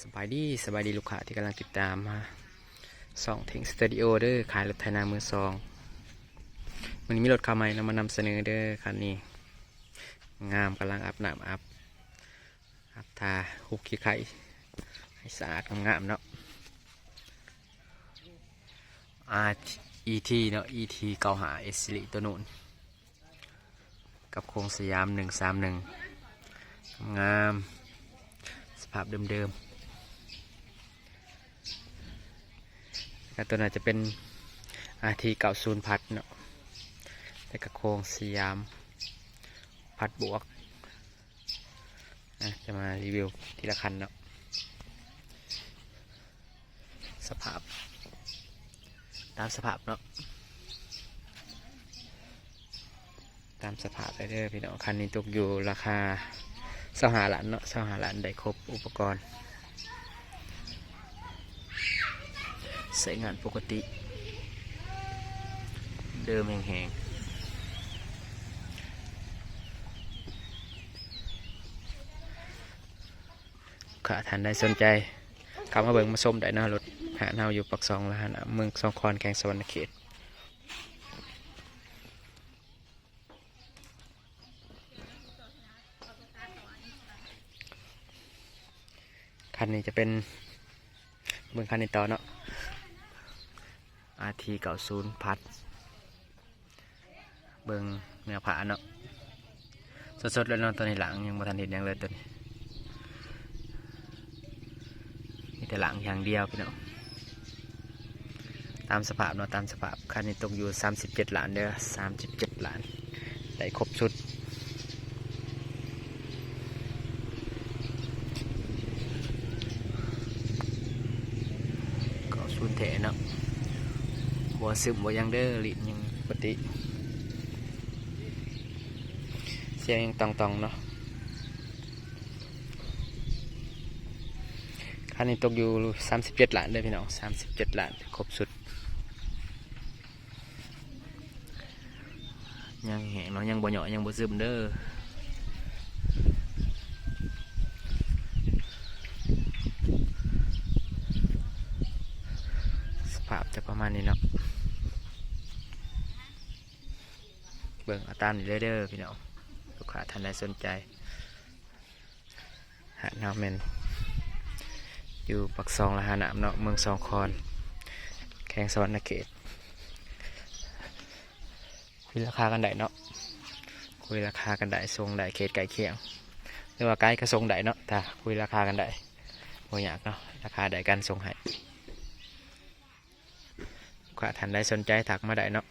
สบายดีลูกค้าที่กำลังติดตามมาส่องถึงสตูดิโอเด้อขายรถไถนามือสองวันนี้มีรถเข้าใหม่เรามานำเสนอเด้อคันนี้งามกำลังอาบน้ำอาบทาหุบขี้ไข่ให้สะอาดงามเนาะ ET เนาะ ET เก่าหาเอสซิลิตัวนู้นกับโครงสยาม131งามสภาพเดิมๆตัวน่าจะเป็น RT 90พัดเนาะแต่กับโครงสยามพัดบวกจะมารีวิวทีละคันเนาะสภาพตามสภาพเนาะตามสภาพไปเด้อพี่น้องคันนี้ตกอยู่ราคา25 ล้านเนาะ25 ล้านได้ครบอุปกรณ์ใช้งานปกติเดิมแห้งๆขาทันได้สนใจกลับมาเบิ่งมาชมได้นะรถหาเนาอยู่ปักซองแล้วนะเมืองสองคอนแข่งสวรรณเขตคันนี้จะเป็นเมืองคันนี้ต่อเนาะ RT 90พัดเบิ่งเนื้อผ้าเนาะสดๆแล้วเนาะตัวนี้หลังยังบ่ทันเห็นยังเลยตัวนี้มีแต่หลังอย่างเดียวพี่น้องตามสภาพเนาะตามสภาพคันนี้ตกอยู่37 ล้านเด้อ37 ล้านได้ครบชุดก็ศูนย์แถเนาะบัวซึมบัวยังเด้อลิ้นยังปกติเสียงยังตองๆเนาะคันนี้ตกอยู่37 ล้านเด้อพี่น้อง37 ล้านครบสุดยังแห้งเนาะยังบ่เหยาะยังบ่ซึมเด้อสภาพจะประมาณนี้เนาะเบิ่งเอาตามนี้เลยเด้อพี่น้องลูกค้าท่านใดสนใจหาดนาวแมนอยู่ปักซองละหาหนามเนาะเมืองสองคอนแข่งสวรรณเขตคุยราคากันได้เนาะคุยราคากันได้ทรงได้เขตไก่เคียงหรือว่าไกด์ก็ทรงได้เนาะถ้าคุยราคากันได้บ่ยากเนาะราคาได้กันทรงให้ลูกค้าท่านใดสนใจถักมาได้เนาะ